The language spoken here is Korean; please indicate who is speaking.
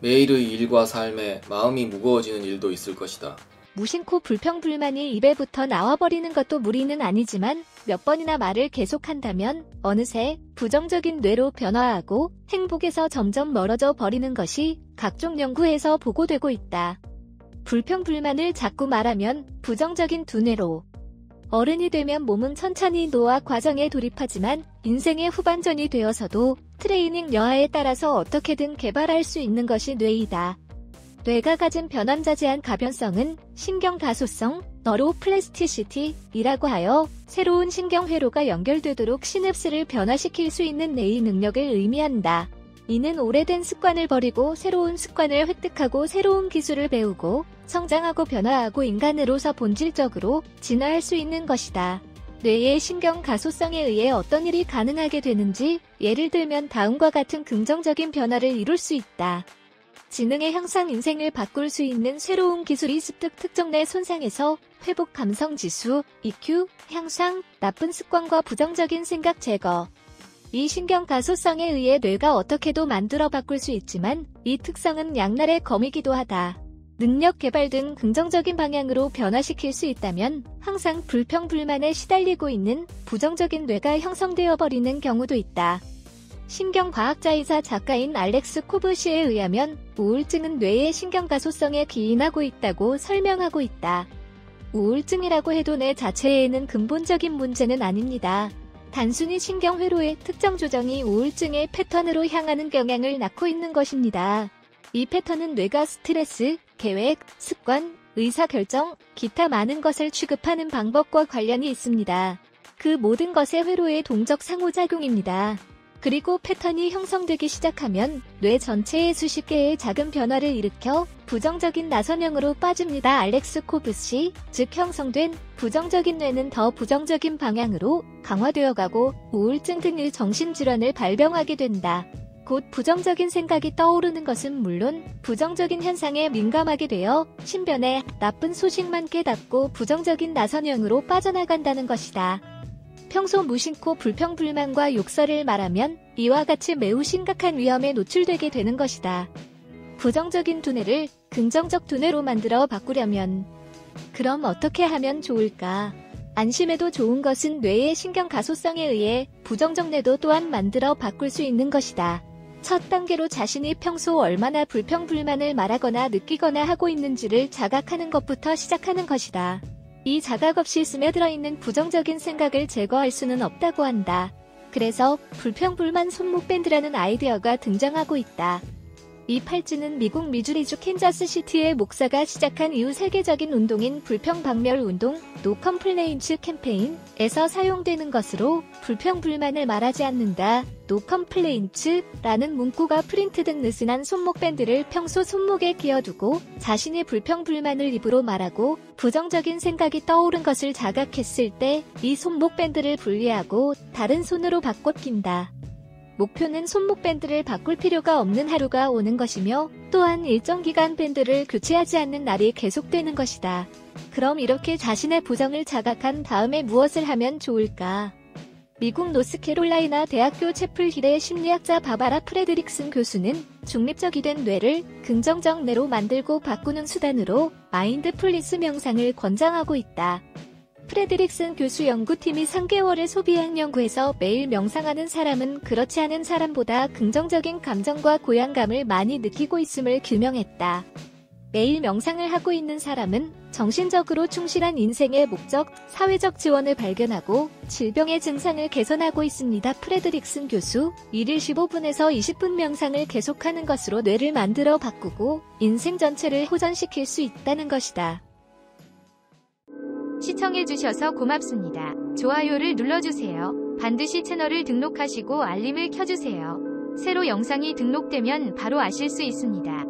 Speaker 1: 매일의 일과 삶에 마음이 무거워지는 일도 있을 것이다.
Speaker 2: 무심코 불평불만이 입에부터 나와버리는 것도 무리는 아니지만 몇 번이나 말을 계속한다면 어느새 부정적인 뇌로 변화하고 행복에서 점점 멀어져 버리는 것이 각종 연구에서 보고되고 있다. 불평불만을 자꾸 말하면 부정적인 두뇌로 어른이 되면 몸은 천천히 노화 과정에 돌입하지만 인생의 후반전이 되어서도 트레이닝 여하에 따라서 어떻게든 개발할 수 있는 것이 뇌이다. 뇌가 가진 변환자재한 가변성은 신경가소성, 너로플라스티시티이라고 하여 새로운 신경회로가 연결되도록 시냅스를 변화시킬 수 있는 뇌의 능력을 의미한다. 이는 오래된 습관을 버리고 새로운 습관을 획득하고 새로운 기술을 배우고 성장하고 변화하고 인간으로서 본질적으로 진화할 수 있는 것이다. 뇌의 신경가소성에 의해 어떤 일이 가능하게 되는지 예를 들면 다음과 같은 긍정적인 변화를 이룰 수 있다. 지능의 향상, 인생을 바꿀 수 있는 새로운 기술이 습득, 특정 내 손상에서 회복, 감성지수, EQ, 향상, 나쁜 습관과 부정적인 생각 제거. 이 신경가소성에 의해 뇌가 어떻게도 만들어 바꿀 수 있지만 이 특성은 양날의 검이기도 하다. 능력 개발 등 긍정적인 방향으로 변화시킬 수 있다면 항상 불평불만에 시달리고 있는 부정적인 뇌가 형성되어 버리는 경우도 있다. 신경과학자이자 작가인 알렉스 코브시에 의하면 우울증은 뇌의 신경가소성에 기인하고 있다고 설명하고 있다. 우울증이라고 해도 뇌 자체에는 근본적인 문제는 아닙니다. 단순히 신경회로의 특정 조정이 우울증의 패턴으로 향하는 경향을 낳고 있는 것입니다. 이 패턴은 뇌가 스트레스, 계획, 습관, 의사결정, 기타 많은 것을 취급하는 방법과 관련이 있습니다. 그 모든 것의 회로의 동적 상호작용입니다. 그리고 패턴이 형성되기 시작하면 뇌 전체에 수십 개의 작은 변화를 일으켜 부정적인 나선형으로 빠집니다. 알렉스 코브시, 즉 형성된 부정적인 뇌는 더 부정적인 방향으로 강화되어 가고 우울증 등의 정신질환을 발병하게 된다. 곧 부정적인 생각이 떠오르는 것은 물론 부정적인 현상에 민감하게 되어 신변에 나쁜 소식만 깨닫고 부정적인 나선형으로 빠져나간다는 것이다. 평소 무심코 불평불만과 욕설을 말하면 이와 같이 매우 심각한 위험에 노출되게 되는 것이다. 부정적인 두뇌를 긍정적 두뇌로 만들어 바꾸려면 그럼 어떻게 하면 좋을까? 안심해도 좋은 것은 뇌의 신경가소성에 의해 부정적 뇌도 또한 만들어 바꿀 수 있는 것이다. 첫 단계로 자신이 평소 얼마나 불평불만을 말하거나 느끼거나 하고 있는지를 자각하는 것부터 시작하는 것이다. 이 자각 없이 스며들어 있는 부정적인 생각을 제거할 수는 없다고 한다. 그래서 불평불만 손목밴드라는 아이디어가 등장하고 있다. 이 팔찌는 미국 미주리주 캔자스시티의 목사가 시작한 이후 세계적인 운동인 불평박멸운동 노 컴플레인츠 캠페인에서 사용되는 것으로 불평불만을 말하지 않는다. 노 컴플레인츠라는 문구가 프린트된 느슨한 손목밴드를 평소 손목에 끼워두고 자신의 불평불만을 입으로 말하고 부정적인 생각이 떠오른 것을 자각했을 때 이 손목밴드를 분리하고 다른 손으로 바꿔 낀다. 목표는 손목밴드를 바꿀 필요가 없는 하루가 오는 것이며 또한 일정 기간 밴드를 교체하지 않는 날이 계속되는 것이다. 그럼 이렇게 자신의 부정을 자각한 다음에 무엇을 하면 좋을까? 미국 노스캐롤라이나 대학교 채플힐의 심리학자 바바라 프레드릭슨 교수는 중립적이 된 뇌를 긍정적 뇌로 만들고 바꾸는 수단으로 마인드풀니스 명상을 권장하고 있다. 프레드릭슨 교수 연구팀이 3개월을 소비한 연구에서 매일 명상하는 사람은 그렇지 않은 사람보다 긍정적인 감정과 고양감을 많이 느끼고 있음을 규명했다. 매일 명상을 하고 있는 사람은 정신적으로 충실한 인생의 목적, 사회적 지원을 발견하고 질병의 증상을 개선하고 있습니다. 프레드릭슨 교수, 1일 15분에서 20분 명상을 계속하는 것으로 뇌를 만들어 바꾸고 인생 전체를 호전시킬 수 있다는 것이다.
Speaker 3: 시청해주셔서 고맙습니다. 좋아요를 눌러주세요. 반드시 채널을 등록하시고 알림을 켜주세요. 새로 영상이 등록되면 바로 아실 수 있습니다.